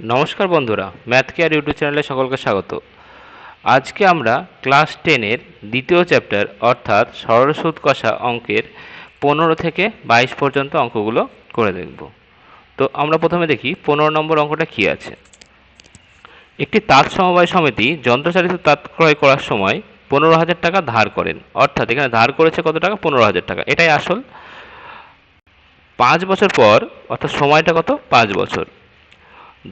নমস্কার বন্ধুরা, math care YouTube চ্যানেলে সকলকে স্বাগত। আজকে আমরা ক্লাস 10-এর দ্বিতীয় চ্যাপ্টার অর্থাৎ সরল সুদ কষা অঙ্কের 15 থেকে 22 পর্যন্ত অঙ্কগুলো করে দেখব। তো আমরা প্রথমে দেখি 15 নম্বর অঙ্কটা কি আছে। একটি তাঁত সমবায় সমিতি যন্ত্রচালিত তাঁত ক্রয় করার সময় 15,000 টাকা ধার করেন। অর্থাৎ এখানে ধার করেছে কত টাকা? 15,000 টাকা। এটাই আসল। 5 বছর পর অর্থাৎ সময়টা কত? 5 বছর।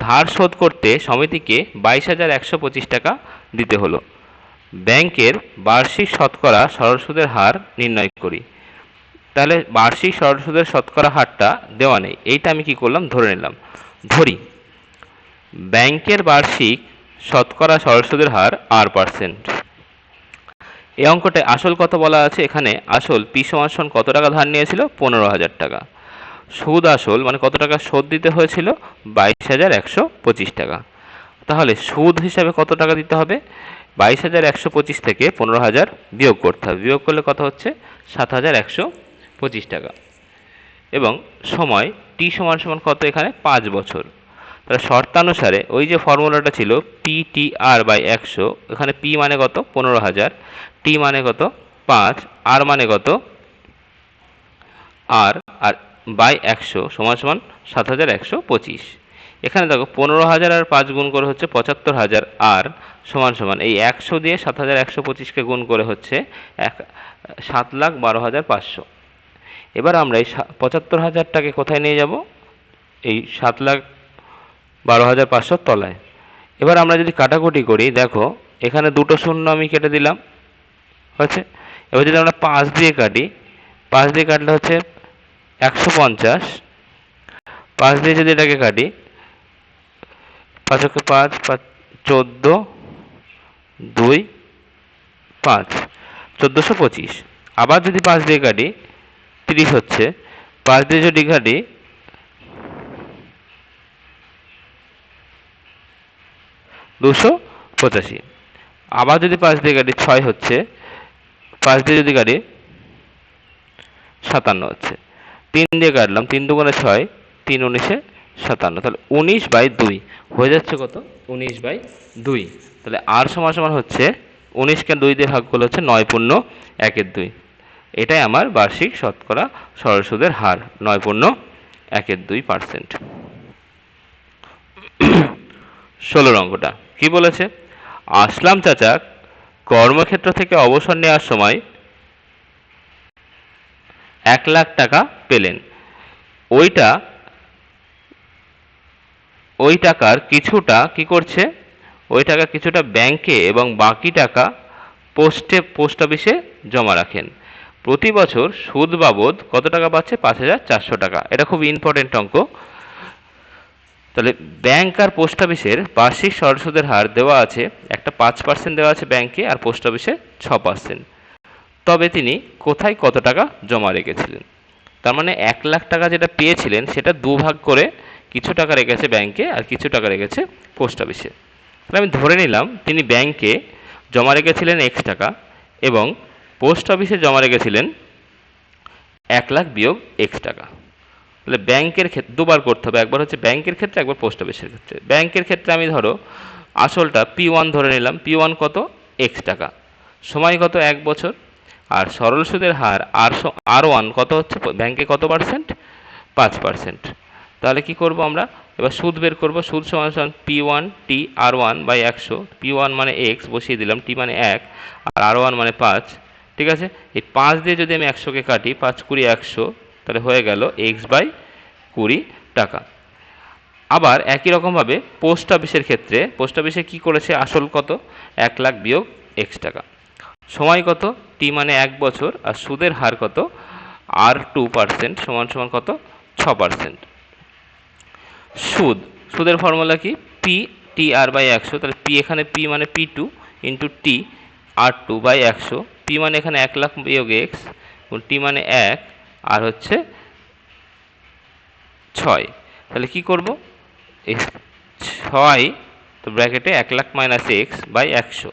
ধার শোধ করতে সমিতিকে 22,125 টাকা দিতে হলো। ব্যাংকের বার্ষিক শতকরা সরল সুদের হার নির্ণয় করি। তাহলে বার্ষিক সরল সুদের শতকরা হারটা দেওয়া নেই, এইটা আমি কি করলাম? ধরে নিলাম। ধরি ব্যাংকের বার্ষিক শতকরা সরল সুদের হার R%। এই অঙ্কটায় আসল কত বলা আছে? এখানে আসল পি সমান কত টাকা ধার নিয়েছিল? 15,000 টাকা। সুদ আসল মানে কত টাকা শোধ দিতে হয়েছিল? 22,125 টাকা। তাহলে সুদ হিসাবে কত টাকা দিতে হবে? 22,125 থেকে 15,000 বিয়োগ করতে হবে। বিয়োগ করলে কত হচ্ছে? 7,125 টাকা। এবং সময় টি সমান কত? এখানে 5 বছর। তাহলে শর্তানুসারে ওই যে ফর্মুলাটা ছিল PTR/100, এখানে পি মানে কত? 15,000, টি মানে কত? 5, আর মানে কত? আর আর বাই 100 সমান 7,125। এখানে দেখো 15,000 আর 5 গুণ করে হচ্ছে 75,000, আর সমান এই 100 দিয়ে 7,125কে গুণ করে হচ্ছে 7,12,500। এবার আমরা এই 75,000টাকে কোথায় নিয়ে যাব? এই 7,12,500 তলায়। এবার আমরা যদি কাটাকুটি করি, দেখো এখানে দুটো শূন্য আমি কেটে দিলাম, হচ্ছে। এবার যদি আমরা 5 দিয়ে কাটি, 5 দিয়ে কাটলে হচ্ছে 150। 5 দিয়ে যদি এটাকে কাটি, 5 × 5 14, 2 5, 1425। আবার যদি 5 দিয়ে কাটি 30 হচ্ছে। 5 দিয়ে যদি কাটি 285। আবার যদি 5 দিয়ে কাটি 6 হচ্ছে। 5 দিয়ে যদি কাটি 57 হচ্ছে। 3 দিয়ে কাটলাম, 3 দুগুণে 6, 3 19 57। তাহলে 19/2 হয়ে যাচ্ছে কত? 19/2। তাহলে আর সমান হচ্ছে 19কে 2 দিয়ে ভাগ করলে হচ্ছে 9.1/2। এটাই আমার বার্ষিক শতকরা সরল সুদের হার, 9.1/2%। 16 অঙ্কটা কি বলেছে? আসলাম চাচা কর্মক্ষেত্র থেকে অবসর নেওয়ার সময় 1 লাখ টাকা পেলেন। ওই টাকার কিছুটা কি করছে? ওই টাকা কিছুটা ব্যাংকে এবং বাকি টাকা পোস্ট অফিসে জমা রাখেন। প্রতি বছর সুদ বাবদ কত টাকা পাচ্ছে? 5,400 টাকা। এটা খুব ইম্পর্টেন্ট অঙ্ক। তাহলে ব্যাংক আর পোস্ট অফিসের বার্ষিক সরল সুদের হার দেওয়া আছে, একটা 5% দেওয়া আছে ব্যাংকে আর পোস্ট অফিসে 6%। তবে তিনি কোথায় কত টাকা জমা রেখেছিলেন? তার মানে 1 লাখ টাকা যেটা পেয়েছিলেন সেটা দুভাগ করে কিছু টাকা রেখেছে ব্যাংকে আর কিছু টাকা রেখেছে পোস্ট অফিসে। তাহলে আমি ধরে নিলাম তিনি ব্যাংকে জমা রেখেছিলেন X টাকা এবং পোস্ট অফিসে জমা রেখেছিলেন 1 লাখ বিয়োগ X টাকা। তাহলে ব্যাংকের ক্ষেত্রে দুবার করতে হবে, একবার হচ্ছে ব্যাংকের ক্ষেত্রে, একবার পোস্ট অফিসের ক্ষেত্রে। ব্যাংকের ক্ষেত্রে আমি ধরো আসলটা P1 ধরে নিলাম। P1 কত? X টাকা। সময় কত? 1 বছর। আর সরল সুদের হার R1 কত হচ্ছে? ব্যাংকে কত পার্সেন্ট? 5%। তাহলে কি করব আমরা? এবার সুদ বের করব। সুদ সমান P1 T R1/100। P1 মানে X বসিয়ে দিলাম, T মানে 1, আর R1 মানে 5। ঠিক আছে। এই 5 দিয়ে যদি আমি 100কে কাটি, 5 × 100, তাহলে হয়ে গেল X/20 টাকা। আবার একই রকমভাবে পোস্ট অফিসের ক্ষেত্রে, পোস্ট অফিসে কি করেছে? আসল কত? 1 লাখ বিয়োগ X টাকা। সময় কত? T মানে 1 বছর, আর সুদের হার কত? R2% সমান কত? 6%। সুদের ফর্মুলা কি? PTR/100। তাহলে P এখানে P মানে P2 × T R2/100। P মানে এখানে 1 লাখ বিয়োগ X, T মানে 1, আর হচ্ছে 6। তাহলে কি করব? 6 তো ব্র্যাকেটে 1 লাখ মাইনাস X/100।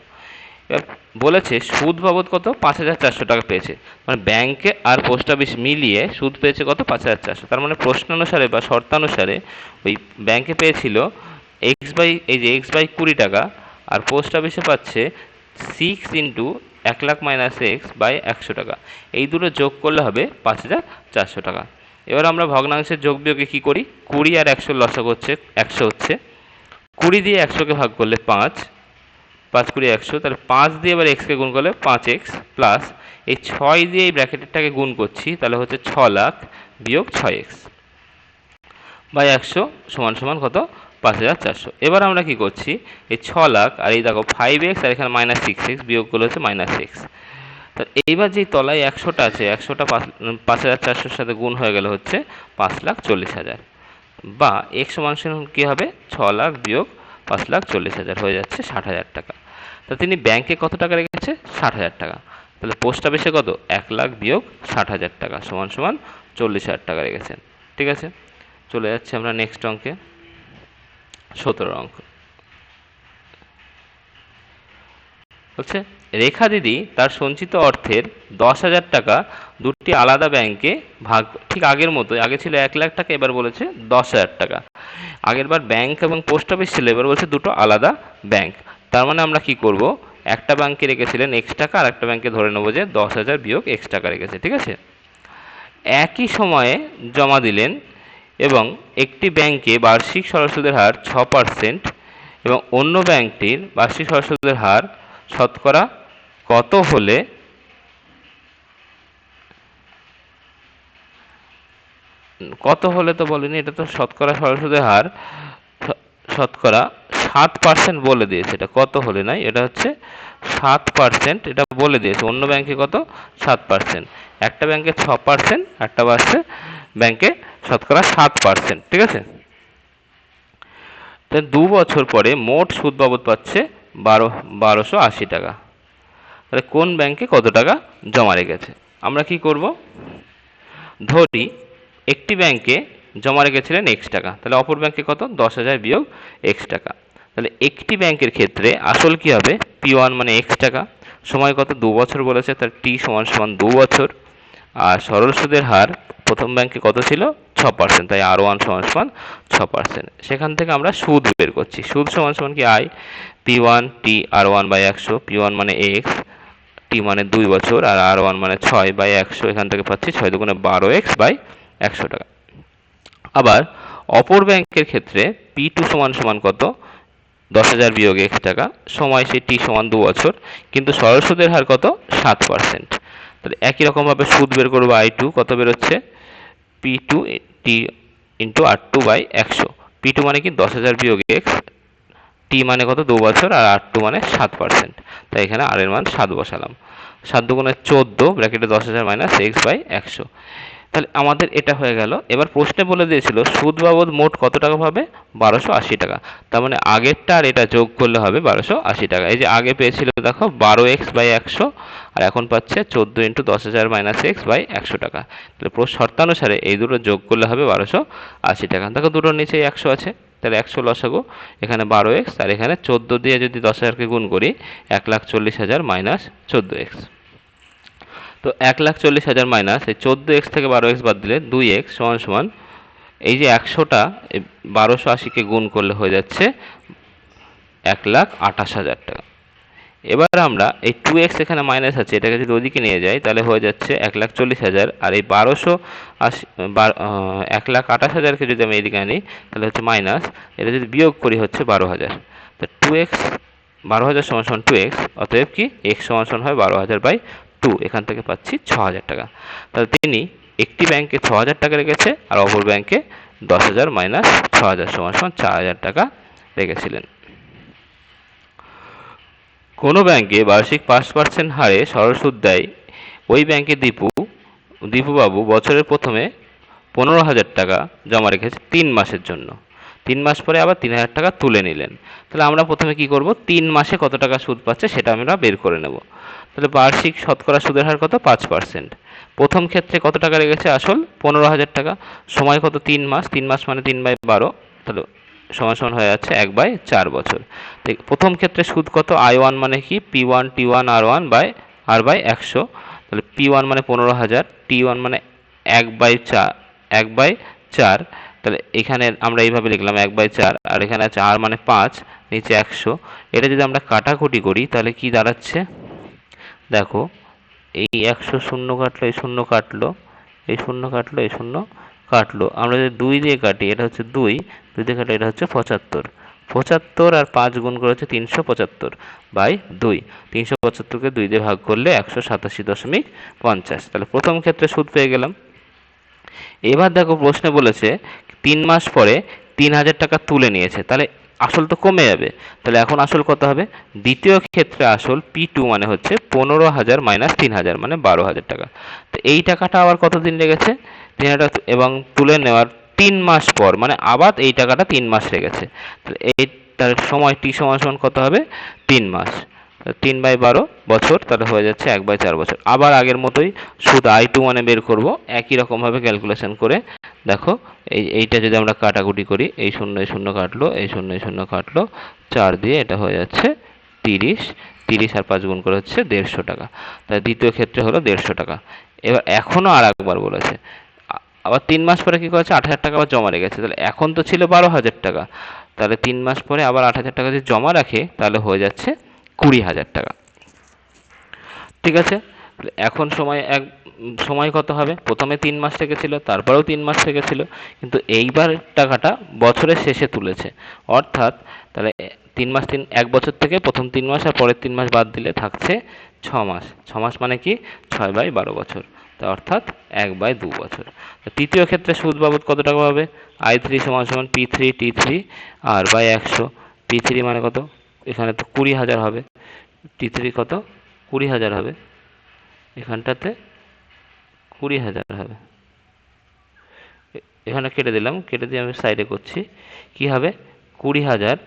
এবার বলেছে সুদ বাবদ কত? 5,400 টাকা পেয়েছে। মানে ব্যাংকে আর পোস্ট অফিস মিলিয়ে সুদ পেয়েছে কত? 5,400। তার মানে প্রশ্নানুসারে বা শর্তানুসারে ওই ব্যাংকে পেয়েছিল এক্স বাই 20 টাকা, আর পোস্ট অফিসে পাচ্ছে 6 ইন্টু 1,00,000 মাইনাস এক্স বাই 100 টাকা। এই দুটো যোগ করলে হবে 5,400 টাকা। এবার আমরা ভগ্নাংশের যোগ বিয়োগে কী করি, 20 আর 100 লসাগু হচ্ছে 100 হচ্ছে, 20 দিয়ে 100কে ভাগ করলে 5, 5 20 100, তাহলে 5 দিয়ে এবার এক্সকে গুণ করলে 5x প্লাস এই 6 দিয়ে এই ব্র্যাকেটেরটাকে গুণ করছি, তাহলে হচ্ছে 6 লাখ বিয়োগ 6x বাই 100 সমান সমান কত, 5,400। এবার আমরা কি করছি, এই 6 লাখ আর এই দেখো 5x আর এখানে মাইনাস 6x বিয়োগ করলে হচ্ছে মাইনাস এক্স। তাহলে এইবার যেই তলায় 100টা আছে, 100টা 5,400-র সাথে গুণ হয়ে গেলে হচ্ছে 5,40,000, বা এক্স সমান সমান কী হবে, 6 লাখ বিয়োগ 5,40,000 হয়ে যাচ্ছে 60,000 টাকা। তা তিনি ব্যাংকে কত টাকা রেখেছে, 60,000 টাকা। তাহলে পোস্ট অফিসে কত, 1 লাখ বিয়োগ 60,000 টাকা সমান সমান 40,000 টাকা রেখেছেন। ঠিক আছে, চলে যাচ্ছে আমরা নেক্সট অঙ্কে, 17 অঙ্ক। হচ্ছে রেখা দিদি তার সঞ্চিত অর্থের 10,000 টাকা দুটি আলাদা ব্যাংকে ভাগ, ঠিক আগের মতো, আগে ছিল 1 লাখ টাকা, এবার বলেছে 10,000 টাকা। আগের বার ব্যাংক এবং পোস্ট অফিস ছিল, এবার বলছে দুটো আলাদা ব্যাংক। তার মানে আমরা কি করব, একটা ব্যাংকে রেখেছিলেন x টাকা, আর একটা ব্যাংকে ধরে নেবো যে 10,000 বিয়োগ x টাকা রেখেছে। ঠিক আছে, একই সময়ে জমা দিলেন এবং একটি ব্যাংকে বার্ষিক সরল সুদের হার 6% এবং অন্য ব্যাংকটির বার্ষিক সরল সুদের হার শতকরা কত হলে তো বলেনি, এটা তো শতকরা সরল সুদের হার শতকরা 7% বলে দিয়েছে, এটা কত হলে নাই, এটা হচ্ছে 7% এটা বলে দিয়েছে। অন্য ব্যাংকে কত, 7%, একটা ব্যাংকে 6%, একটা ব্যাংকে শতকরা 7%। ঠিক আছে, তো 2 বছর পরে মোট সুদ বাবদ পাচ্ছে 1,280 টাকা। তাহলে কোন ব্যাংকে কত টাকা জমা রেখেছে, আমরা কি করব, ধরি একটি ব্যাংকে জমা রেখেছিলেন x টাকা, তাহলে অপর ব্যাংকে কত, 10,000 বিয়োগ x টাকা। তাহলে একটি ব্যাংকের ক্ষেত্রে আসল কি হবে, P1 মানে x টাকা, সময় কত, 2 বছর বলেছে, তার t সমান সমান 2 বছর, আর সরল সুদের হার প্রথম ব্যাংকে কত ছিল, 6%, তাই R1 সমান সমান 6%। সেখান থেকে আমরা সুদ বের করছি, সুদ সমান সমান কি I P1 T R1 by 100, P1 মানে x, T মানে 2 বছর, আর R1 মানে 6 বাই 100, এখান থেকে পাচ্ছি 6 দুগুণে 12x বাই 100 টাকা। আবার অপর ব্যাংকের ক্ষেত্রে P2 সমান সমান কত, 10,000 বিয়োগ x টাকা, সময় সেই t সমান 2 বছর, কিন্তু সরল সুদের হার কত, 7%। তাহলে একই রকমভাবে সুদ বের করবো, I2 কত বেরোচ্ছে, P2 t into R2 by 100, P2 মানে কি 10,000 বিয়োগ x, t মানে কত, 2 বছর, আর R2 মানে 7%, তাই এখানে R এর মান 7 বসালাম। 7 দুগুণে 14 ব্র্যাকেটে 10,000 মাইনাস x বাই 100। তাহলে আমাদের এটা হয়ে গেল। এবার প্রশ্নে বলে দিয়েছিল সুদ বাবদ মোট কত টাকা পাবে, 1,280 টাকা। তার মানে আগেরটা আর এটা যোগ করলে হবে 1,280 টাকা। এই যে আগে পেয়েছিল দেখো 12x বাই 100, আর এখন পাচ্ছে 14 ইন্টু 10,000 মাইনাস x বাই 100 টাকা। তাহলে শর্তানুসারে এই দুটো যোগ করলে হবে 1,280 টাকা। দেখো দুটোর নিচেই 100 আছে, তাহলে 100 লসাগু, এখানে 12x আর এখানে 14 দিয়ে যদি 10,000কে গুণ করি, 1,40,000 মাইনাস 14x। তো 1,40,000 মাইনাস এই 14x থেকে 12x বাদ দিলে 2x সমান সমান, এই যে 100টা 1,280কে গুণ করলে হয়ে যাচ্ছে 1,28,000 টাকা। এবার আমরা এই 2x এখানে মাইনাস আছে, এটাকে যদি ওদিকে নিয়ে যাই তাহলে হয়ে যাচ্ছে 1,40,000, আর এই 1,28,000কে যদি আমি এদিকে আনি তাহলে হচ্ছে মাইনাস, এটা যদি বিয়োগ করি হচ্ছে 12,000। তো 2x 12,000 সমান সমান 2x, অতএব কি x সমান সমান হয় 12,000 বাই 2, এখান থেকে পাচ্ছি 6,000 টাকা। তাহলে তিনি একটি ব্যাংকে 6,000 টাকা রেখেছে, আর অপর ব্যাংকে 10,000 মাইনাস 6,000 সমান সমান 4,000 টাকা রেখেছিলেন। কোনো ব্যাংকে বার্ষিক 5% হারে সরল সুদ দেয়, ওই ব্যাংকে দীপুবাবু বছরের প্রথমে 15,000 টাকা জমা রেখেছে 3 মাসের জন্য। 3 মাস পরে আবার 3,000 টাকা তুলে নিলেন। তাহলে আমরা প্রথমে কি করব, 3 মাসে কত টাকা সুদ পাচ্ছে সেটা আমরা বের করে নেব। তাহলে বার্ষিক শতকরা সুদের হার কত, 5%। প্রথম ক্ষেত্রে কত টাকা রেখেছে, আসল 15,000 টাকা, সময় কত, 3 মাস, 3 মাস মানে 3/12, তাহলে সমান সমান হয়ে যাচ্ছে 1/4 বছর। প্রথম ক্ষেত্রে সুদ কত, I1 মানে কি P1 T1 R1 by R by 100, তাহলে P1 মানে 15,000, T1 মানে 1/4, তাহলে এখানে আমরা এইভাবে লিখলাম 1/4, আর এখানে আছে r মানে 5, নিচে 100। এটা যদি আমরা কাটাকুটি করি তাহলে কি দাঁড়াচ্ছে, দেখো এই 100 শূন্য কাটলো, এই শূন্য কাটলো, এই শূন্য কাটলো, এই শূন্য কাটলো। আমরা যদি 2 দিয়ে কাটি, এটা হচ্ছে 2, 2 দিয়ে কাটলে এটা হচ্ছে 75। 75 আর 5 গুণ করে হচ্ছে 375/2। 375কে 2 দিয়ে ভাগ করলে 187.50। তাহলে প্রথম ক্ষেত্রে সুদ পেয়ে গেলাম। এবার দেখো প্রশ্নে বলেছে 3 মাস পরে 3000 টাকা তুলে নিয়েছে, তাহলে আসল তো কমে যাবে। তাহলে এখন আসল কত হবে? দ্বিতীয় ক্ষেত্রে আসল P2 মানে হচ্ছে 15,000 মাইনাস 3,000 মানে 12,000 টাকা। তো এই টাকাটা আবার কতদিন লেগেছে? 3,000 এবং তুলে নেওয়ার 3 মাস পর, মানে আবার এই টাকাটা 3 মাস লেগেছে। তাহলে এই তার সময় টি সমান সমান কত হবে? 3 মাস। 3/12 বছর, তাহলে হয়ে যাচ্ছে 1/4 বছর। আবার আগের মতোই সুদ I2 মানে বের করব, একই রকমভাবে ক্যালকুলেশন করে। দেখো এইটা যদি আমরা কাটাকুটি করি, এই শূন্য এই শূন্য কাটলো, এই শূন্য এই শূন্য কাটলো, 4 দিয়ে এটা হয়ে যাচ্ছে 30। 30 আর 5 গুণ করে হচ্ছে 150 টাকা। তাহলে দ্বিতীয় ক্ষেত্রে হলো 150 টাকা। এবার এখনো আর একবার বলেছে, আবার 3 মাস পরে কি করেছে? 8,000 টাকা আবার জমা রেখেছে। তাহলে এখন তো ছিল 12,000 টাকা, তাহলে 3 মাস পরে আবার 8,000 টাকা যদি জমা রাখে তাহলে হয়ে যাচ্ছে 20,000 টাকা। ঠিক আছে, এখন সময় কত হবে? প্রথমে 3 মাস থেকে ছিল, তারপরেও 3 মাস থেকে ছিল, কিন্তু এইবার টাকাটা বছরের শেষে তুলেছে। অর্থাৎ তাহলে 3 মাস 1 বছর থেকে প্রথম 3 মাস আর পরের 3 মাস বাদ দিলে থাকছে 6 মাস। 6 মাস মানে কি? 6/12 বছর। তা অর্থাৎ 1/2 বছর। তৃতীয় ক্ষেত্রে সুদ বাবদ কত টাকা হবে? I3 সমান সমান P3 T3 R by 100। P3 মানে কত? এখানে তো 20,000 হবে। T3 কত? 20,000 হবে। এখানটাতে 20,000 হবে। এখানে কেটে দিলাম, কেটে দিয়ে আমি সাইডে করছি। কি হবে? 20,000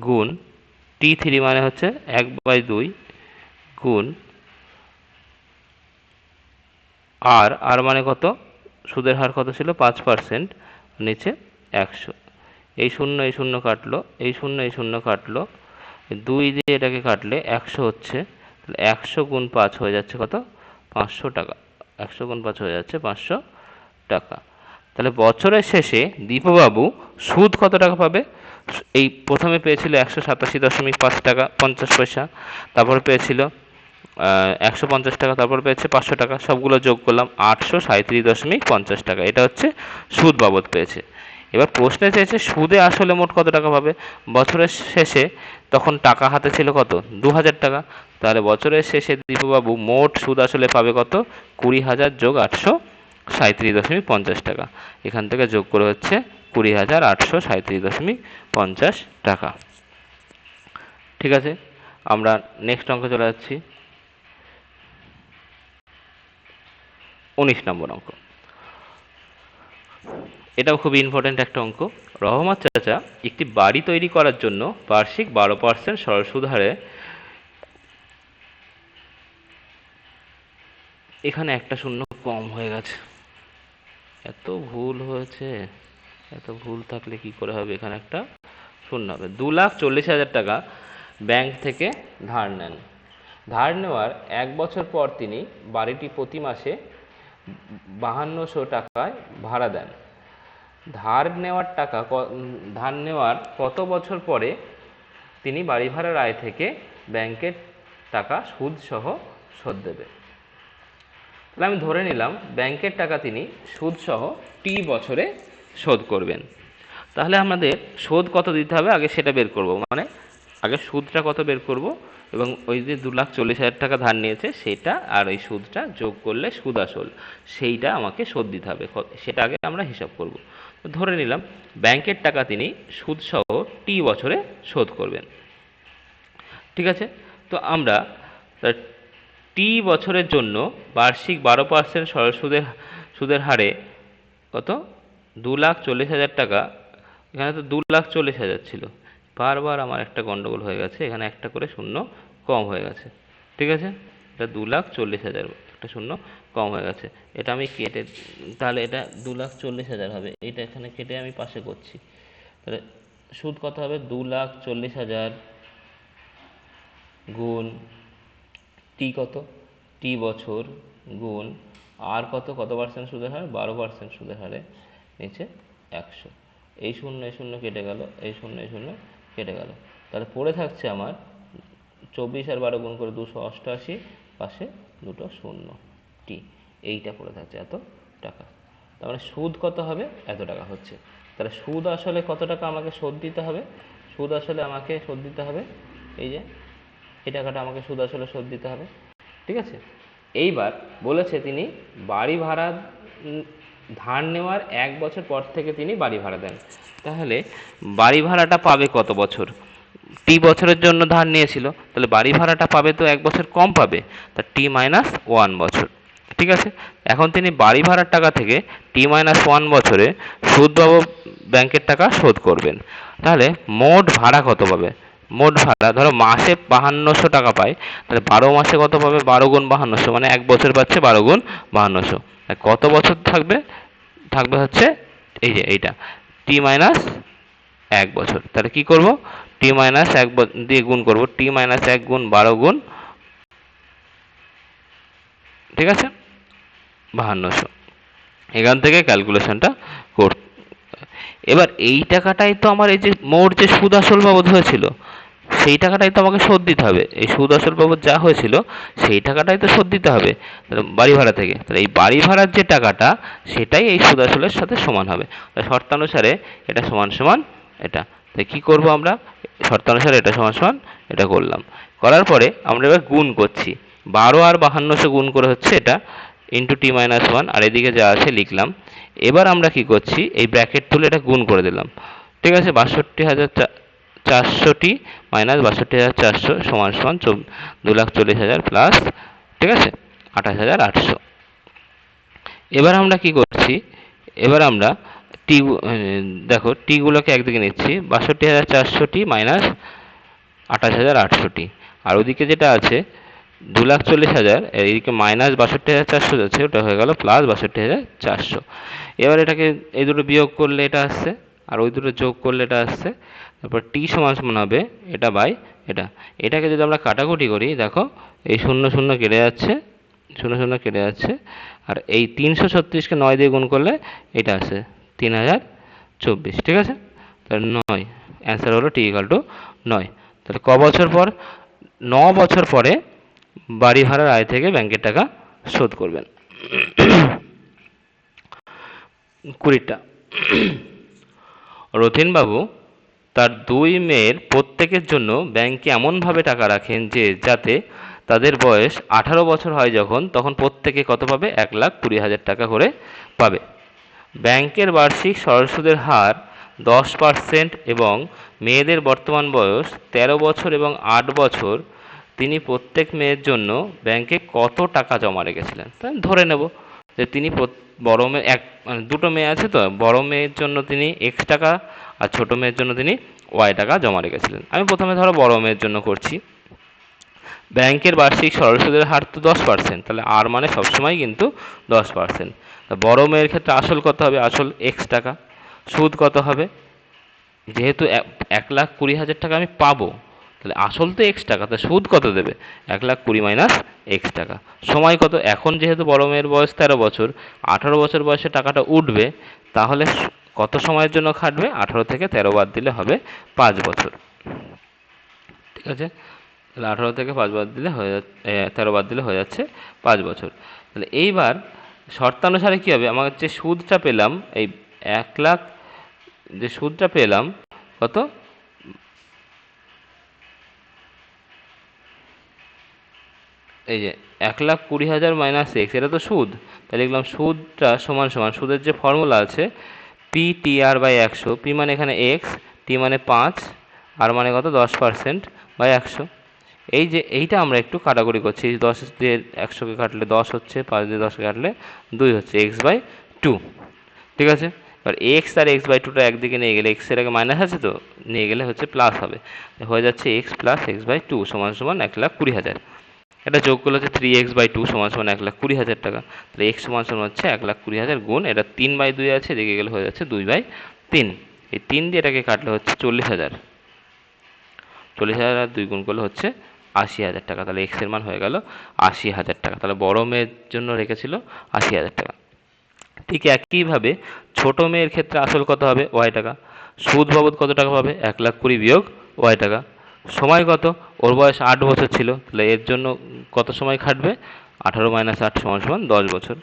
গুণ T3 মানে হচ্ছে 1/2 গুণ আর মানে কত? সুদের হার কত ছিল? 5%, নিচে 100। এই শূন্য এই শূন্য কাটলো, এই শূন্য এই শূন্য কাটলো, 2 দিয়ে এটাকে কাটলে 100 হচ্ছে। তাহলে 100 গুণ 5 হয়ে যাচ্ছে কত? 500 টাকা। 100 গুণ 5 হয়ে যাচ্ছে 500 টাকা। তাহলে বছরের শেষে দীপবাবু সুদ কত টাকা পাবে? এই প্রথমে পেয়েছিল 187.5 টাকা 50 পয়সা, তারপর পেয়েছিল 150 টাকা, তারপর পেয়েছে 500 টাকা, সবগুলো যোগ করলাম 837.50 টাকা। এটা হচ্ছে সুদ বাবদ পেয়েছে। এবার প্রশ্নে চেয়েছে সুদে আসলে মোট কত টাকা পাবে। বছরের শেষে তখন টাকা হাতে ছিল কত? 2,000 টাকা। তাহলে বছরের শেষে দীপুবাবু মোট সুদ আসলে পাবে কত? 20,000 যোগ 837.50 টাকা। এখান থেকে যোগ করে হচ্ছে 20,837.50 টাকা। ঠিক আছে, আমরা নেক্সট অঙ্কে চলে যাচ্ছি। 19 নম্বর অঙ্ক। এটাও খুবই ইম্পর্টেন্ট একটা অঙ্ক। রহমত চাচা একটি বাড়ি তৈরি করার জন্য বার্ষিক 12% সরল সুদ হারে, এখানে একটা শূন্য কম হয়ে গেছে, এত ভুল হয়েছে। এত ভুল থাকলে কি করে হবে? এখানে একটা শূন্য হবে। 2,40,000 টাকা ব্যাংক থেকে ধার নেন। ধার নেওয়ার 1 বছর পর তিনি বাড়িটি প্রতি মাসে 5200 টাকায় ভাড়া দেন। ধার নেওয়ার কত বছর পরে তিনি বাড়ি ভাড়ার আয় থেকে ব্যাংকের টাকা সুদ সহ শোধ দেবে? তাহলে আমি ধরে নিলাম ব্যাংকের টাকা তিনি সুদ সহ টি বছরে শোধ করবেন। তাহলে আমাদের শোধ কত দিতে হবে আগে সেটা বের করব, মানে আগে সুদটা কত বের করব, এবং ওই যে 2,40,000 টাকা ধার নিয়েছে সেটা আর ওই সুদটা যোগ করলে সুদ আসল সেইটা আমাকে শোধ দিতে হবে, সেটা আগে আমরা হিসাব করব। তো ধরে নিলাম ব্যাংকের টাকা তিনি সুদ সহ টি বছরে শোধ করবেন। ঠিক আছে, তো আমরা টি বছরের জন্য বার্ষিক 12% সরল সুদের হারে কত? 2,40,000 টাকা। এখানে তো 2,40,000 ছিল, বারবার আমার একটা গন্ডগোল হয়ে গেছে, এখানে একটা করে শূন্য কম হয়ে গেছে। ঠিক আছে, এটা 2,40,000 একটা শূন্য কম হয়ে গেছে, এটা আমি কেটে, তাহলে এটা 2,40,000 হবে। এটা এখানে কেটে আমি পাশে করছি। তাহলে সুদ কত হবে? 2,40,000 গুণ টি কত? টি বছর গুণ আর কত পার্সেন্ট সুদের হার? 12% সুদের হারে নিচে 100, এই শূন্য কেটে গেল, এই শূন্য কেটে গেল, তাহলে পড়ে থাকছে আমার 24 আর 12 গুণ করে 288, পাশে দুটো শূন্য টি, এইটা পড়ে থাকছে এত টাকা। তার মানে সুদ কত হবে? এত টাকা হচ্ছে। তাহলে সুদ আসলে কত টাকা আমাকে শোধ দিতে হবে? সুদ আসলে আমাকে শোধ দিতে হবে এই যে এই টাকাটা আমাকে সুদ আসলে শোধ দিতে হবে, ঠিক আছে। এইবার বলেছে তিনি বাড়ি ভাড়া ধার নেওয়ার 1 বছর পর থেকে তিনি বাড়ি ভাড়া দেন। তাহলে বাড়ি ভাড়াটা পাবে কত বছর? টি বছরের জন্য ধার নিয়েছিল, তাহলে বাড়ি ভাড়াটা পাবে তো 1 বছর কম পাবে, তা টি মাইনাস 1 বছর, ঠিক আছে। এখন তিনি বাড়ি ভাড়ার টাকা থেকে টি মাইনাস 1 বছরে সুদবাবু ব্যাংকের টাকা শোধ করবেন। তাহলে মোট ভাড়া কত পাবে? মোট ভাড়া ধরো মাসে 5200 টাকা পায়, তাহলে 12 মাসে কত পাবে? 12 গুণ 5200, মানে 1 বছর পাচ্ছে 12 গুণ 5200। কত বছর থাকবে? থাকবে হচ্ছে এই যে এইটা টি মাইনাস 1 বছর। তাহলে কি করব? টি মাইনাস 1 দিয়ে গুণ করব, টি মাইনাস 1 গুণ 12 গুণ, ঠিক আছে, 5200। এখান থেকে ক্যালকুলেশনটা কর। এবার এই টাকাটাই তো আমার এই যে মোট যে সুদ আসল বাবদ হয়েছিল, সেই টাকাটাই তো আমাকে শোধ দিতে হবে। এই সুদ আসল বাবদ যা হয়েছিল সেই টাকাটাই তো শোধ দিতে হবে বাড়ি ভাড়া থেকে। তাহলে এই বাড়ি ভাড়ার যে টাকাটা সেটাই এই সুদ আসলের সাথে সমান হবে। শর্তানুসারে এটা সমান সমান এটা। তাই কী করবো আমরা? শর্তানুসারে এটা সমান সমান এটা করলাম। করার পরে আমরা এবার গুণ করছি। 12 আর 5200 গুণ করে হচ্ছে এটা ইন্টু টি মাইনাস 1, আর এদিকে যা আছে লিখলাম। এবার আমরা কি করছি? এই ব্র্যাকেট তুলে এটা গুণ করে দিলাম, ঠিক আছে। 62,400টি মাইনাস 62,400 সমান সমান 2,40,000 প্লাস, ঠিক আছে, 28,800। এবার আমরা কি করছি? এবার আমরা টি, দেখো টিগুলোকে একদিকে নিচ্ছি, 62,400টি মাইনাস 28,800টি, আর ওদিকে যেটা আছে 2,40,000, এইদিকে মাইনাস 62,400 যাচ্ছে, ওটা হয়ে গেল প্লাস 62,400। এবার এটাকে এই দুটো বিয়োগ করলে এটা আসছে, আর ওই দুটো যোগ করলে এটা আসছে। তারপর টি সমান সমান হবে এটা বাই এটা। এটাকে যদি আমরা কাটাকুটি করি, দেখো এই শূন্য শূন্য কেটে যাচ্ছে, শূন্য শূন্য কেটে যাচ্ছে, আর এই 336কে 9 দিয়ে গুণ করলে এটা আসে 3024, ঠিক আছে। তাহলে 9, অ্যান্সার হলো টি ইকাল টু 9। তাহলে ক বছর পর? 9 বছর পরে বাড়ি ভাড়ার আয় থেকে ব্যাংকের টাকা শোধ করবেন। 20টা। রথীনবাবু তার 2 মেয়ের প্রত্যেকের জন্য ব্যাংকে এমনভাবে টাকা রাখেন যে যাতে তাদের বয়স 18 বছর হয় যখন, তখন প্রত্যেকে কত পাবে? 1,20,000 টাকা করে পাবে। ব্যাংকের বার্ষিক সরল সুদের হার 10% এবং মেয়েদের বর্তমান বয়স 13 বছর এবং 8 বছর। তিনি প্রত্যেক মেয়ের জন্য ব্যাংকে কত টাকা জমা রেখেছিলেন? তাই ধরে নেব যে তিনি বড় মেয়ে দুটো মেয়ে আছে, তো বড় মেয়ের জন্য তিনি এক্স টাকা আর ছোট মেয়ের জন্য তিনি ওয়াই টাকা জমা রেখেছিলেন। আমি প্রথমে ধরো বড় মেয়ের জন্য করছি। ব্যাংকের বার্ষিক সরল সুদের হার তো 10%, তাহলে আর মানে সবসময় কিন্তু 10%। বড় মেয়ের ক্ষেত্রে আসল কত হবে? আসল এক্স টাকা। সুদ কত হবে? যেহেতু 1,20,000 টাকা আমি পাবো, তাহলে আসল তো এক্স টাকা, তা সুদ কত দেবে? 1,20,000 মাইনাস এক্স টাকা। সময় কত? এখন যেহেতু বড় মেয়ের বয়স 13 বছর, 18 বছর বয়সে টাকাটা উঠবে, তাহলে কত সময়ের জন্য খাটবে? 18 থেকে 13 বাদ দিলে হবে 5 বছর, ঠিক আছে। তাহলে 18 থেকে 5 বাদ দিলে হয়ে যাচ্ছে 13 বাদ দিলে হয়ে যাচ্ছে 5 বছর। তাহলে এইবার শর্তানুসারে কী হবে? আমার যে সুদটা পেলাম, এই 1,00,000 যে সুদটা পেলাম কত? এই যে 1,20,000 মাইনাস এক্স, এটা তো সুদ। তাহলে লিখলাম সুদটা সমান সমান, সুদের যে ফর্মুলা আছে P T R by 100। P মানে এখানে এক্স, টি মানে 5, আর মানে কত? 10% বাই 100। এই যে এইটা আমরা একটু কাটাকুটি করছি, 10 দিয়ে 100কে কাটলে 10 হচ্ছে, 5 দিয়ে 10কে কাটলে 2 হচ্ছে, এক্স বাই 2, ঠিক আছে। এবার এক্স আর এক্স বাই 2টা একদিকে নিয়ে গেলে, এক্সের আগে মাইনাস আছে তো, নিয়ে গেলে হচ্ছে প্লাস হবে, হয়ে যাচ্ছে এক্স প্লাস এক্স বাই 2 সমান সমান 1,20,000। এটা যোগ করলে হচ্ছে 3x/2 সমান সমান 1,20,000 টাকা। তাহলে x সমান সমান হচ্ছে 1,20,000 গুণ এটা 3/2 আছে, এদিকে গেলে হয়ে যাচ্ছে 2/3। এই 3 দিয়ে এটাকে কাটলে হচ্ছে 40,000। 40,000 আর 2 গুণ করলে হচ্ছে 80,000 টাকা। তাহলে x এর মান হয়ে গেল 80,000 টাকা। তাহলে বড় মেয়ের জন্য রেখেছিল 80,000 টাকা। ঠিক একইভাবে ছোট মেয়ের ক্ষেত্রে আসল কত হবে? ওয়াই টাকা। সুদ বাবদ কত টাকা পাবে? 1,20,000 বিয়োগ ওয়াই টাকা। সময় কত? ওর বয়স 8 বছর ছিল, তাহলে এর জন্য কত সময় খাটবে? 18 - 8 = 10 বছর।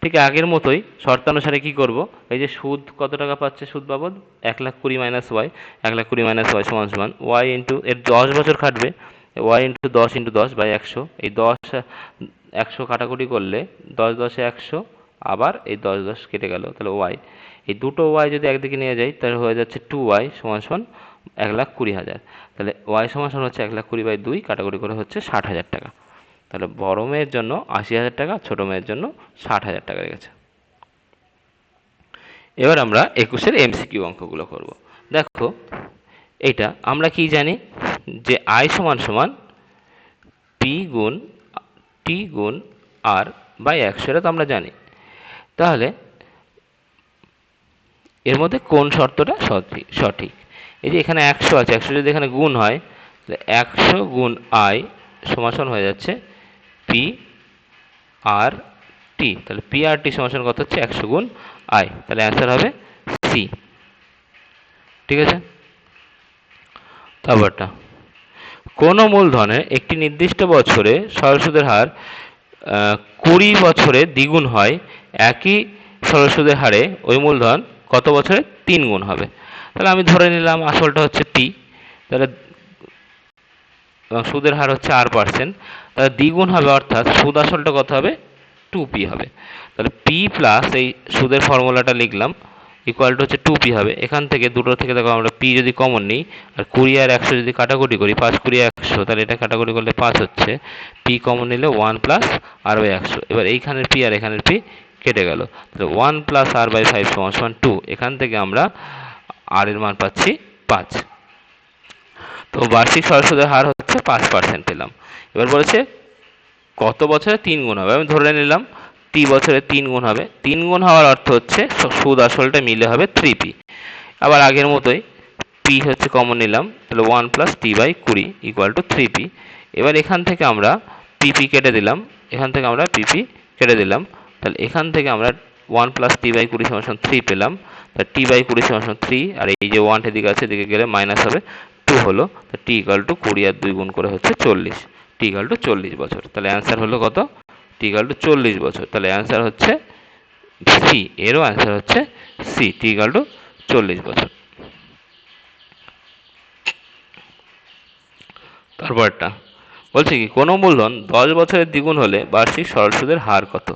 ঠিক আগের মতোই শর্তানুসারে কি করব? এই যে সুদ কত টাকা পাচ্ছে সুদ বাবদ? 1,20,000 মাইনাস ওয়াই, 1,20,000 মাইনাস ওয়াই সমান ওয়াই ইন্টু এর 10 বছর খাটবে, ওয়াই ইন্টু 10 ইন্টু 10 বাই 100। এই 100 কাটাকুটি করলে 10 10 100, আবার এই 10 10 কেটে গেল, তাহলে ওয়াই। এই দুটো ওয়াই যদি একদিকে নিয়ে যাই তাহলে হয়ে যাচ্ছে 2y সমান 1,20,000। তাহলে ওয়াই সমান হচ্ছে 1,20,000 বাই 2, কাটাকুটি করে হচ্ছে 60,000 টাকা। তাহলে বড় মেয়ের জন্য 80,000 টাকা, ছোট মেয়ের জন্য 60,000 টাকা রেখেছে। এবার আমরা 21-এর এমসিকিউ অঙ্কগুলো করব। দেখো এইটা আমরা কি জানি যে আই সমান সমান পি গুণ টি গুণ আর বাই 100, এটা তো আমরা জানি। তাহলে এর মধ্যে কোন শর্তটা সঠিক? এই যে এখানে 100 আছে, 100 যদি এখানে গুণ হয় তাহলে 100 গুণ আই সমান হয়ে যাচ্ছে পি আর টি। তাহলে পি আর টি সমান কত হচ্ছে? 100 গুণ আই। তাহলে অ্যান্সার হবে সি। ঠিক আছে, তারপরটা কোন মূলধনের একটি নির্দিষ্ট বছরে সরল সুদের হার 20 বছরে দ্বিগুণ হয়, একই সরল সুদের হারে ওই মূলধন কত বছরে 3 গুণ হবে? তাহলে আমি ধরে নিলাম আসলটা হচ্ছে পি, তাহলে সুদের হার হচ্ছে r%, তাহলে দ্বিগুণ হবে অর্থাৎ সুদ আসলটা কত হবে? 2p হবে। তাহলে পি প্লাস এই সুদের ফর্মুলাটা লিখলাম ইকুয়াল টু হচ্ছে 2p হবে। এখান থেকে দুটো থেকে দেখো আমরা পি যদি কমন নিই আর 20 আর 100 যদি কাটাকুটি করি, 5 20 100, তাহলে এটা কাটাকুটি করলে 5 হচ্ছে, পি কমন নিলে 1 প্লাস আর বাই 100। এবার এইখানের পি আর এখানের পি কেটে গেল, তাহলে 1 প্লাস আর বাই 5 সমান 2। এখান থেকে আমরা আর এর মান পাচ্ছি 5। তো বার্ষিক সরল সুদের হার হচ্ছে 5% পেলাম। এবার বলেছে কত বছরে 3 গুণ হবে? আমি ধরে নিলাম টি বছরে 3 গুণ হবে। 3 গুণ হওয়ার অর্থ হচ্ছে সুদ আসলটা মিলে হবে 3p। আবার আগের মতোই পি হচ্ছে কমন নিলাম, তাহলে 1 plus T by 20 equal to 3p। এবার এখান থেকে আমরা পিপি কেটে দিলাম, এখান থেকে আমরা পিপি কেটে দিলাম, তাহলে এখান থেকে আমরা 1 প্লাস টি বাই 20 সমান 3 পেলাম। তাহলে টি বাই 20 সমান 3, আর এই যে 1 এদিকে আছে এদিকে গেলে মাইনাস হবে 2 হলো। তো টি ইকুয়াল টু 20 আর 2 গুণ করে হচ্ছে 40, টি ইকুয়াল টু 40 বছর। তাহলে অ্যান্সার হলো কত? টি ইকুয়াল টু 40 বছর। তাহলে অ্যান্সার হচ্ছে সি, এরও অ্যান্সার হচ্ছে সি, টি ইকুয়াল টু 40 বছর। তারপরটা বলছে কি কোনো মূলধন 10 বছরের দ্বিগুণ হলে বার্ষিক সরল সুদের হার কত?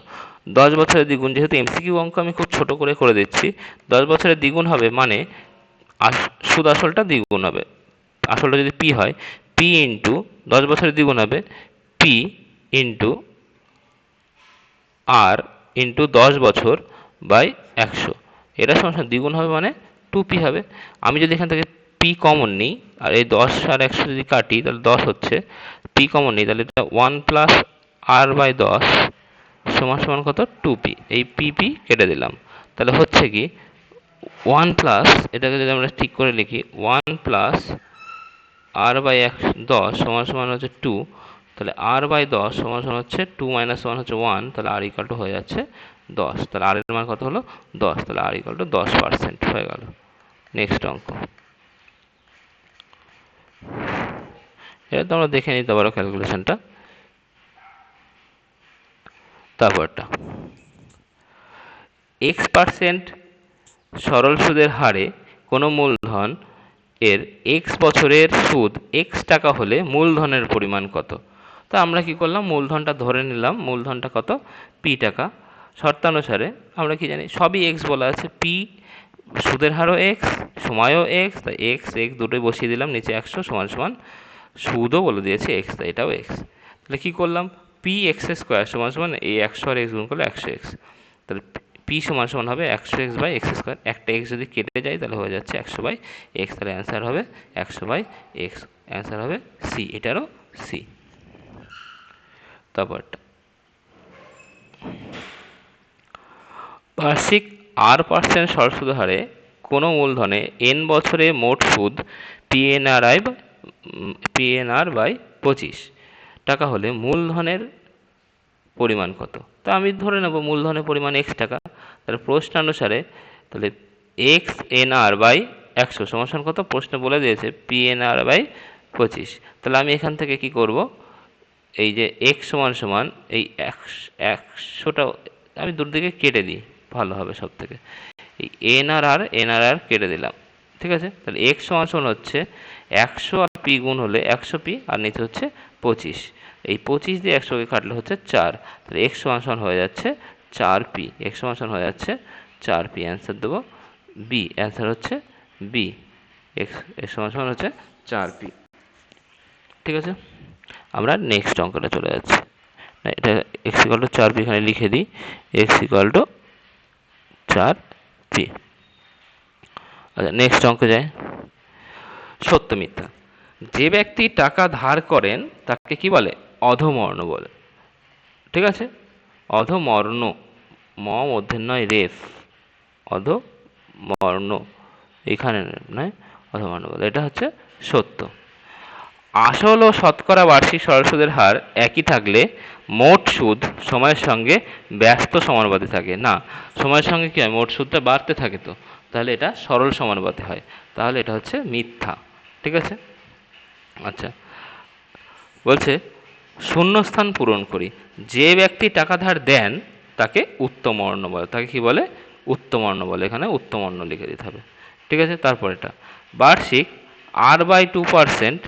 10 বছরের দ্বিগুণ, যেহেতু এমসিকিউ অঙ্ক আমি খুব ছোট করে দিচ্ছি, 10 বছরের দ্বিগুণ হবে মানে সুদ আসলটা দ্বিগুণ হবে। আসলটা যদি পি হয়, পি ইন্টু 10 বছরের দ্বিগুণ হবে পি ইন্টু আর ইন্টু 10 বছর বাই 100। এটা সমান দ্বিগুণ হবে মানে 2p হবে। আমি যদি এখান থেকে পি কমন নিই আর এই 10 আর 100 যদি কাটি তাহলে 10 হচ্ছে, পি কমন নিই তাহলে এটা 1 প্লাস আর বাই 10 সমান কত? 2p। এই পি কেটে দিলাম, তাহলে হচ্ছে কি 1 প্লাস, এটাকে যদি আমরা ঠিক করে লিখি 1 প্লাস আর বাই 10 সমান হচ্ছে 2, তাহলে আর বাই 10 সমান হচ্ছে 2 মাইনাস 1 হচ্ছে 1, তাহলে আর ইকাল টু হয়ে যাচ্ছে 10। তাহলে আর এর মান কত হলো? 10। তাহলে আর ইকাল টু 10% হয়ে গেল। নেক্সট অঙ্ক, এটা তোমরা দেখে নিতে পারো ক্যালকুলেশনটা। তারপরটা x% সরল সুদের হারে কোনো মূলধন এর x বছরের সুদ x টাকা হলে মূলধনের পরিমাণ কত? তো আমরা কি করলাম, মূলধনটা ধরে নিলাম, মূলধনটা কত? p টাকা। শর্তানুসারে আমরা কি জানি, সবই x বলা আছে, p সুদের হারও x, সময়ও x, তাই x দুটোই বসিয়ে দিলাম নিচে 100 সমান সুদও বলে দিয়েছে x, তাই এটাও x। তাহলে কি করলাম, পি এক্স স্কোয়ার সমান এই 100 আর x গুণ করলে 100x। তাহলে পি সমান হবে 100x বাই এক্স স্কোয়ার। একটা x যদি কেটে যায় তাহলে হয়ে যাচ্ছে 100 বাই এক্স, তাহলে অ্যান্সার হবে 100 বাই এক্স, অ্যান্সার হবে সি, এটারও সি। তারপরটা বার্ষিক r% সরল সুদ হারে কোনো মূলধনে n বছরে মোট সুদ পিএনআর বাই 25 টাকা হলে মূলধনের পরিমাণ কত? তা আমি ধরে নেব মূলধনের পরিমাণ x টাকা, তাহলে প্রশ্নানুসারে তাহলে এক্স এন আর বাই 100 সমান কত, প্রশ্ন বলে দিয়েছে পি এন আর বাই 25। তাহলে আমি এখান থেকে কি করব, এই যে এক্স সমান সমান এই 100টা আমি দুদিকে কেটে দিই, ভালো হবে সব থেকে। এই এন আর আর কেটে দিলাম, ঠিক আছে। তাহলে এক্স সমান সমান হচ্ছে 100 আর পি গুণ হলে 100 পি, আর নিচে হচ্ছে 25। এই 25 দিয়ে 100কে কাটলে হচ্ছে 4। তাহলে এক্স সমান সমান হয়ে যাচ্ছে 4 পি, এক্স সমান সমান হয়ে যাচ্ছে 4 পি। অ্যান্সার দেবো বি, অ্যান্সার হচ্ছে বি, এক্স সমান সমান হচ্ছে 4 পি। ঠিক আছে, আমরা নেক্সট অঙ্কটা চলে যাচ্ছি। এটা এক্স ইকুয়াল টু 4 পি এখানে লিখে দিই, এক্স ইকুয়াল টু 4 পি। আচ্ছা, নেক্সট অঙ্কে যায়। সত্য মিথ্যা। যে ব্যক্তি টাকা ধার করেন তাকে কি বলে? অধমর্ণ বলে। ঠিক আছে, অধমর্ণ, ম মূর্ধন্য রেফ, অধমর্ণ এখানে নয়, অধমর্ণ বলে। এটা হচ্ছে সত্য। আসল ও শতকরা বার্ষিক সরল সুদের হার একই থাকলে মোট সুদ সময়ের সঙ্গে ব্যস্ত সমানুপাতে থাকে না। সময়ের সঙ্গে কি হয়, মোট সুদটা বাড়তে থাকে, তো তাহলে এটা সরল সমানুপাতে হয়, তাহলে এটা হচ্ছে মিথ্যা। ঠিক আছে, আচ্ছা বলছে শূন্যস্থান পূরণ করি। যে ব্যক্তি টাকা ধার দেন তাকে উত্তমর্ণ বলে। তাকে কি বলে? উত্তমর্ণ বলে। এখানে উত্তমর্ণ লিখে দিতে হবে। ঠিক আছে, তারপর এটা বার্ষিক R/2%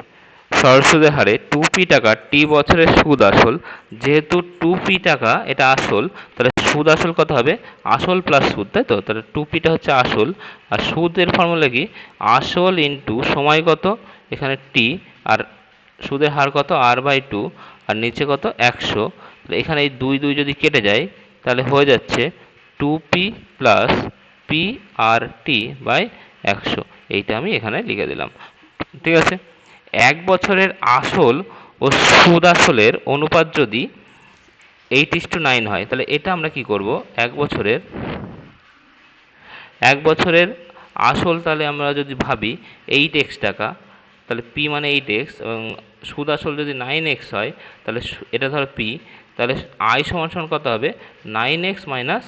সরল সুদের হারে 2p টাকা টি বছরের সুদ আসল। যেহেতু 2p টাকা এটা আসল, তাহলে সুদ আসল কত হবে? আসল প্লাস সুদ, তাই তো? তাহলে 2pটা হচ্ছে আসল, আর সুদের ফর্মুলা কি? আসল ইন্টু সময় কত, এখানে টি, আর সুদের হার কত? R/2, আর নিচে কত? 100। এখানে এই 2 2 যদি কেটে যায় তাহলে হয়ে যাচ্ছে 2p plus P R T by 100। এইটা আমি এখানে লিখে দিলাম। ঠিক আছে, এক বছরের আসল ও সুদ আসলের অনুপাত যদি 8:9 হয়, তাহলে এটা আমরা কি করব? এক বছরের আসল, তাহলে আমরা যদি ভাবি 8x টাকা, তাহলে p মানে 8x, এবং সুদ আসল যদি 9x হয়, তাহলে এটা ধরো p, তাহলে i সমান সমান কত হবে? 9x মাইনাস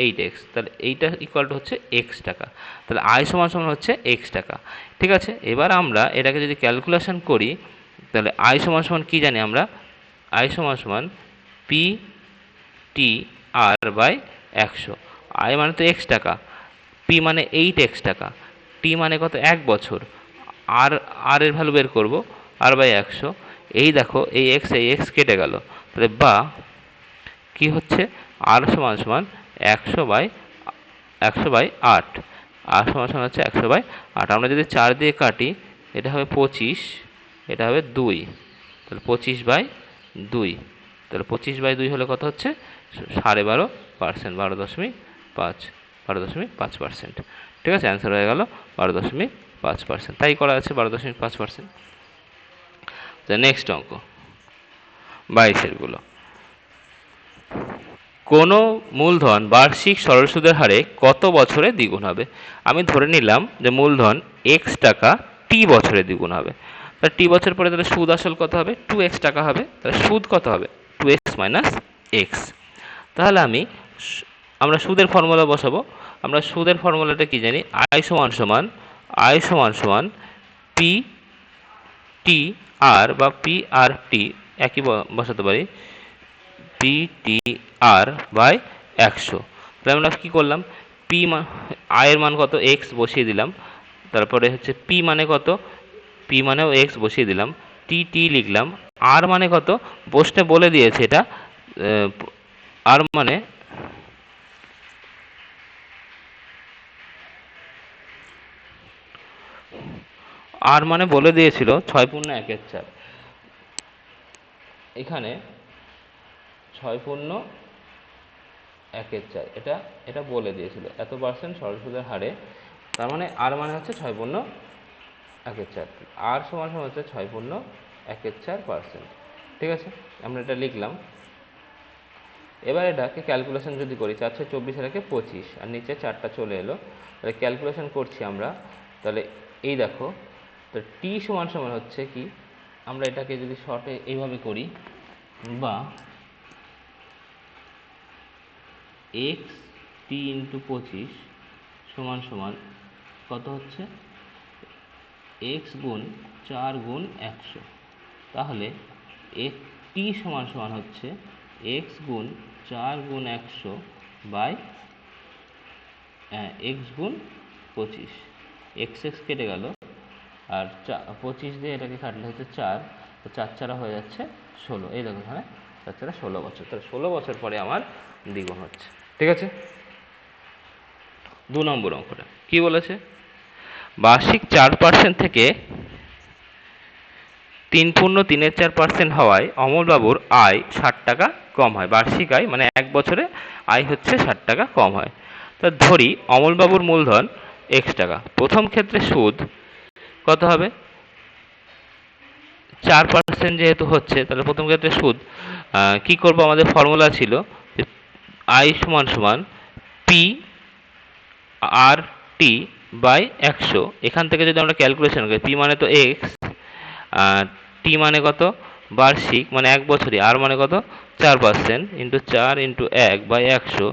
8x, তাহলে এইটা ইকুয়াল টু হচ্ছে x টাকা। তাহলে i সমান সমান হচ্ছে x টাকা। ঠিক আছে, এবার আমরা এটাকে যদি ক্যালকুলেশন করি, তাহলে i সমান সমান কি জানি আমরা? i সমান সমান p t r by 100। i মানে তো x টাকা, p মানে 8x টাকা, t মানে কত? 1 বছর, আর এর ভ্যালু বের করব, r বাই 100। এই দেখো এই x কেটে গেল, তাহলে বা কি হচ্ছে? r সমান সমান 100/8, r সমান সমান হচ্ছে 100/8। আমরা যদি 4 দিয়ে কাটি, এটা হবে 25, এটা হবে 2, তাহলে 25/2, তাহলে 25/2 হলে কত হচ্ছে? 12.5%, 12.5%। ঠিক আছে, অ্যান্সার হয়ে গেল 12.5%। তাই করা আছে 12.5%। নেক্সট অঙ্ক 22 গুলো। কোনো মূলধন বার্ষিক সরল সুদের হারে কত বছরে দ্বিগুণ হবে? আমি ধরে নিলাম যে মূলধন x টাকা t বছরে দ্বিগুণ হবে। তাহলে টি বছর পরে তাহলে সুদ আসল কত হবে? 2x টাকা হবে। তাহলে সুদ কত হবে? 2x minus x। তাহলে আমরা সুদের ফর্মুলা বসাবো। আমরা সুদের ফর্মুলাটা কি জানি? i সমান সমান পি টি আর বা পি আর টি, একই বসাতে পারি, পি টি আর বাই 100। তাহলে আমরা কি করলাম? পি আয়ের মান কত? এক্স বসিয়ে দিলাম। তারপরে হচ্ছে পি মানে কত? পি মানেও এক্স বসিয়ে দিলাম। টি টি লিখলাম। আর মানে কত? প্রশ্নে বলে দিয়েছে এটা, আর মানে বলে দিয়েছিল 6×1/4। এখানে 6×1/4, এটা বলে দিয়েছিল এত পার্সেন্ট সরল সুদের হারে। তার মানে আর মানে হচ্ছে 6×1/4, আর সমান সমান হচ্ছে 6×1/4%। ঠিক আছে, আমরা এটা লিখলাম। এবার এটাকে ক্যালকুলেশন যদি করি, 424 এর 25, আর নিচে 4টা চলে এলো, তাহলে ক্যালকুলেশন করছি আমরা। তাহলে এই দেখো, তো টি সমান সমান হচ্ছে কি, আমরা এটাকে যদি শর্টে এইভাবে করি, বা এক্স টি টি ইন্টু 25 সমান সমান কত হচ্ছে এক্স গুণ 4 গুণ 100। তাহলে টি সমান সমান হচ্ছে এক্স গুণ 4 গুণ 100 বাই এক্স গুণ 25। এক্স এক্স কেটে গেল, আর 25 দিয়ে এটাকে কাটলে হচ্ছে 4, তো 4 চারা হয়ে যাচ্ছে 16। এই দেখো এখানে 4 চারা 16 বছর, তাহলে 16 বছর পরে আমার দ্বিগুণ হচ্ছে। ঠিক আছে, 2 নম্বর অঙ্কটা কি বলেছে, বার্ষিক 4% থেকে 3.34% হওয়ায় অমলবাবুর আয় 60 টাকা কম হয়। বার্ষিক আয় মানে এক বছরে আয় হচ্ছে 60 টাকা কম হয়। তা ধরি অমলবাবুর মূলধন x টাকা। প্রথম ক্ষেত্রে সুদ কত হবে, 4% যেহেতু হচ্ছে, তাহলে প্রথম ক্ষেত্রে সুদ কি করব, আমাদের ফর্মুলা ছিল আই সমান সমান পি আর টি বাই 100। এখান থেকে যদি আমরা ক্যালকুলেশন করি, পি মানে তো এক্স, টি মানে কত বার্ষিক মানে এক বছরই, আর মানে কত 4% ইন্টু 4 ইন্টু 1 বাই 100,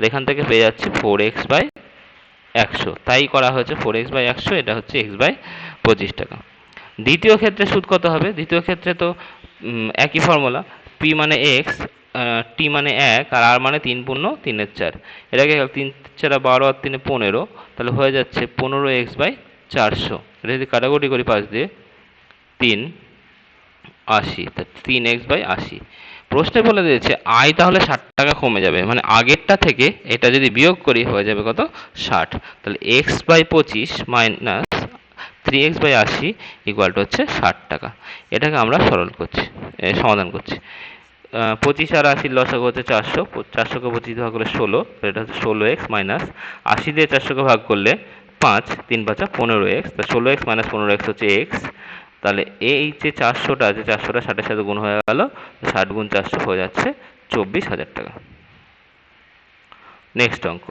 এখান থেকে পেয়ে যাচ্ছে 4x বাই 100। তাই করা হয়েছে 4x বাই 100, এটা হচ্ছে x বাই 25 টাকা। দ্বিতীয় ক্ষেত্রে সুদ কত হবে, দ্বিতীয় ক্ষেত্রে তো একই ফর্মুলা, পি মানে এক্স, টি মানে 1, আর মানে 3.3/4। এটাকে 3 4 12 আর 3 15, তাহলে হয়ে যাচ্ছে 15x বাই 400। এটা যদি কাটাকুটি করি 5 দিয়ে 3 80, 3x বাই 80। প্রশ্নে বলে দিয়েছে আয় তাহলে 60 টাকা কমে যাবে, মানে আগেরটা থেকে এটা যদি বিয়োগ করি হয়ে যাবে কত 60। তাহলে x by 25 minus 3x by 80 equal to হচ্ছে 60 টাকা। এটাকে আমরা সরল করছি, সমাধান করছি। 25 আর 80 লসাগু হচ্ছে 400, 400কে 25 ভাগ করলে 16, এটা হচ্ছে 16x মাইনাস 80 দিয়ে 400কে ভাগ করলে 5, 3 5 15x, তা 16x মাইনাস 15x হচ্ছে x। তাহলে এই যে 400টা আছে, 400টা 60-এর সাথে গুণ হয়ে গেল, 60 গুণ 400 হয়ে যাচ্ছে 24,000 টাকা। নেক্সট অঙ্ক,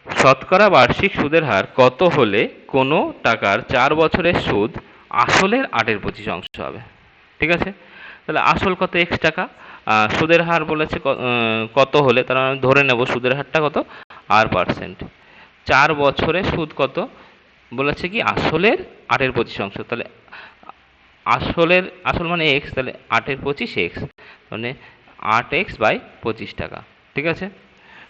শতকরা বার্ষিক সুদের হার কত হলে কোনো টাকার 4 বছরের সুদ আসলের 8/25 অংশ হবে। ঠিক আছে, তাহলে আসল কত x টাকা, সুদের হার বলেছে কত হলে, তাহলে আমি ধরে নেব সুদের হারটা কত r%। 4 বছরে সুদ কত বলেছে কি আসলের 8/25 অংশ, তাহলে আসল মানে x, তাহলে 8/25 x মানে 8x বাই 25 টাকা। ঠিক আছে,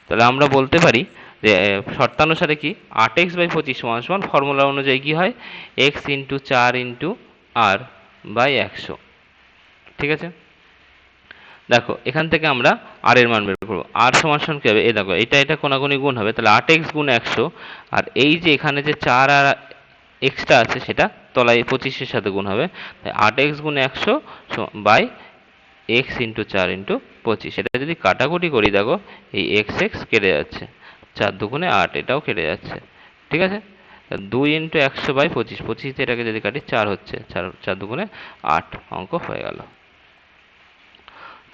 তাহলে আমরা বলতে পারি যে শর্তানুসারে কি 8x বাই 25 সমান সমান ফর্মুলা অনুযায়ী কি হয় x into 4 into R by 100। ঠিক আছে, দেখো এখান থেকে আমরা আর এর মান বের করবো। আর সমান সমান কি হবে, এই দেখো এটা কোনাকুনি গুণ হবে, তাহলে 8x গুণ 100, আর এই যে এখানে যে 4 আর এক্সট্রা আছে সেটা তলায় 25-এর সাথে গুণ হবে, তাই 8x গুণ 100 বাই x ইন্টু 4 ইন্টু 25। এটা যদি কাটাকুটি করি দেখো এই x কেটে যাচ্ছে, 4 দুগুণে 8, এটাও কেটে যাচ্ছে। ঠিক আছে, 2 ইন্টু 100 বাই 25, 25 দিয়ে এটাকে যদি কাটি 4 হচ্ছে, 4 দুগুণে 8, অঙ্ক হয়ে গেল।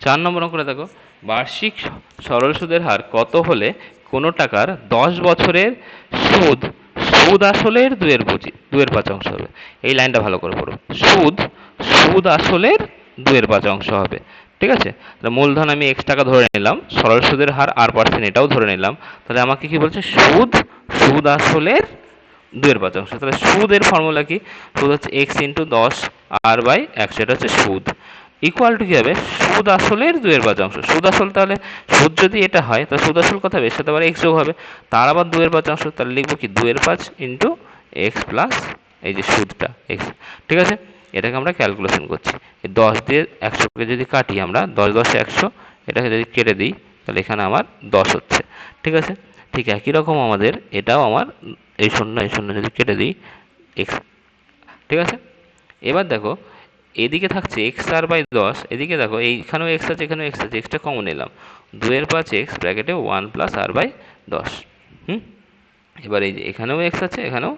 4 নম্বর অঙ্কটা দেখো, বার্ষিক সরল সুদের হার কত হলে কোনো টাকার 10 বছরের সুদ আসলের 2/5 অংশ হবে। এই লাইনটা ভালো করে পড়ো, সুদ আসলের 2/5 অংশ হবে। ঠিক আছে, তাহলে মূলধন আমি x টাকা ধরে নিলাম, সরল সুদের হার r% এটাও ধরে নিলাম, তাহলে আমাকে কি বলছে সুদ আসলের 2/5 অংশ। তাহলে সুদের ফর্মুলা কি, সুদ হচ্ছে x ইন্টু 10 r বাই 100, এটা হচ্ছে সুদ, ইকুয়াল টু কি হবে সুদ আসলের 2/5 অংশ। সুদ আসল, তাহলে সুদ যদি এটা হয় তাহলে সুদ আসল কত হবে, এর সাথে আবার x যোগ হবে, তার আবার 2/5 অংশ, তাহলে লিখবো কি 2/5 ইন্টু এক্স প্লাস এই যে সুদটা x। ঠিক আছে, এটাকে আমরা ক্যালকুলেশন করছি, এই 10 দিয়ে 100কে যদি কাটি আমরা 10 10 100, এটাকে যদি কেটে দিই তাহলে এখানে আমার 10 হচ্ছে। ঠিক আছে, ঠিক একই রকম আমাদের এটাও আমার এই শূন্য যদি কেটে দিই x। ঠিক আছে, এবার দেখো এদিকে থাকছে x/r বাই 10, এদিকে দেখো এইখানেও x আছে, এখানেও x আছে, xটা কমন নিলাম, 2/5x ব্র্যাকেটে 1 প্লাস r বাই 10। এবার এই যে এখানেও x আছে, এখানেও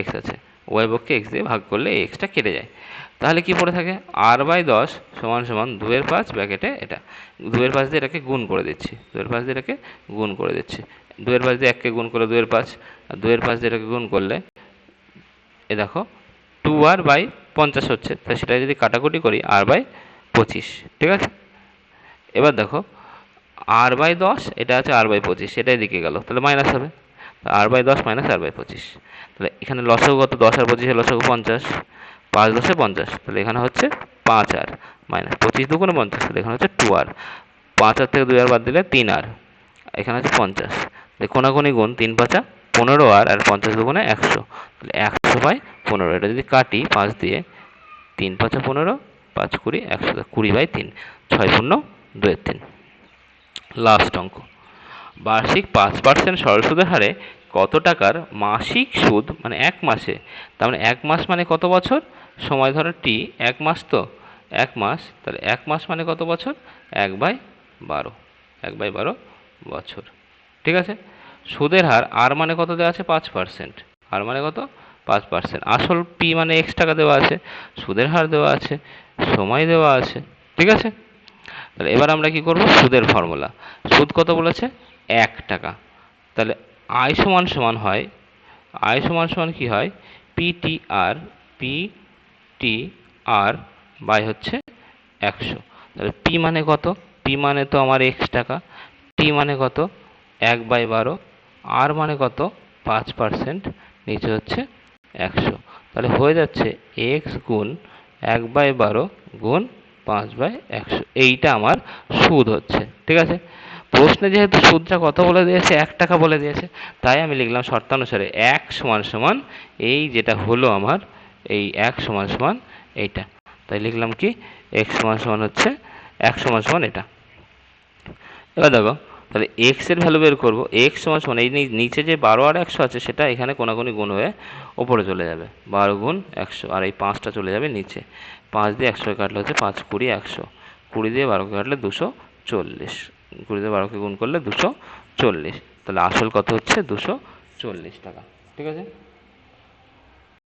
x আছে, উভয় পক্ষে x দিয়ে ভাগ করলে এই xটা কেটে যায়, তাহলে কি পড়ে থাকে r বাই 10 সমান সমান 2/5 ব্র্যাকেটে এটা 2/5 দিয়ে এটাকে গুণ করে দিচ্ছি, 2/5 দিয়ে এটাকে গুণ করে দিচ্ছি, 2/5 দিয়ে 1কে গুণ করলে 2/5, আর 2/5 দিয়ে এটাকে গুণ করলে এ দেখো 2r বাই 50 হচ্ছে, তাই সেটা যদি কাটাকুটি করি r বাই 25। ঠিক আছে, এবার দেখো r/10, এটা আছে r/25, এটা এদিকে গেল, তাহলে মাইনাস হবে। r/10 মাইনাস r/25, তাহলে এখানে লসাগু কত? 10 আর 25 এর লসাগু 50, 5 10 এ 50, তাহলে এখানে হচ্ছে 5r মাইনাস 25 দুগুণে 50, তাহলে এখানে হচ্ছে 2r। 5r থেকে 2r বাদ দিলে 3r, এখানে হচ্ছে 50, কোনাকুনি গুণ, 3 5 15r আর 50 দুগুণে 100, তাহলে 100/15। এটা যদি কাটি 5 দিয়ে, 3 5 15, 5 20 100, 20/3, 6 পূর্ণ 2/3। লাস্ট অঙ্ক, বার্ষিক 5% সরল সুদের হারে কত টাকার মাসিক সুদ, মানে এক মাসে, তার মানে এক মাস মানে কত বছর, সময় ধরো টি, এক মাস তো, এক মাস, তাহলে এক মাস মানে কত বছর, 1/12, 1/12 বছর। ঠিক আছে, সুদের হার আর মানে কত দেওয়া আছে, 5%, আর মানে কত, 5%, আসল পি মানে x টাকা দেওয়া আছে, সুদের হার দেওয়া আছে, সময় দেওয়া আছে। ঠিক আছে, তাহলে এবার আমরা কি করব, সুদের ফর্মুলা। সুদ কত বলেছে, 1 টাকা, তাহলে আই সমান সমান হয়, আই সমান সমান কি হয়, পিটিআর, পিটিআর বাই হচ্ছে 100। তাহলে পি মানে কত, পি মানে তো আমার x টাকা, টি মানে কত, 1/12, আর মানে কত, 5%, নিচে হচ্ছে 100, তাহলে হয়ে যাচ্ছে x গুণ 1/12 গুণ 5/100, এইটা আমার সুদ হচ্ছে। ঠিক আছে, প্রশ্নে যেহেতু সুদটা কত বলে দিয়েছে, 1 টাকা বলে দিয়েছে, তাই আমি লিখলাম শর্তানুসারে 1 সমান সমান এই যেটা হলো আমার, এই 1 সমান সমান এইটা, তাই লিখলাম কি, x সমান সমান হচ্ছে 1 সমান সমান এটা। এবার দেখো, তাহলে x এর ভ্যালু বের করব, x সমান সমান এই নিচে যে 12 আর 100 আছে, সেটা এখানে কোনাকুনি গুণ হয়ে ওপরে চলে যাবে, 12 গুণ 100, আর এই 5টা চলে যাবে নিচে, 5 দিয়ে 100 কাটলে হচ্ছে 5 20 100, 20 দিয়ে 12কে কাটলে 240, 20 দিয়ে 12কে গুণ করলে 240, তাহলে আসল কত হচ্ছে 240 টাকা। ঠিক আছে।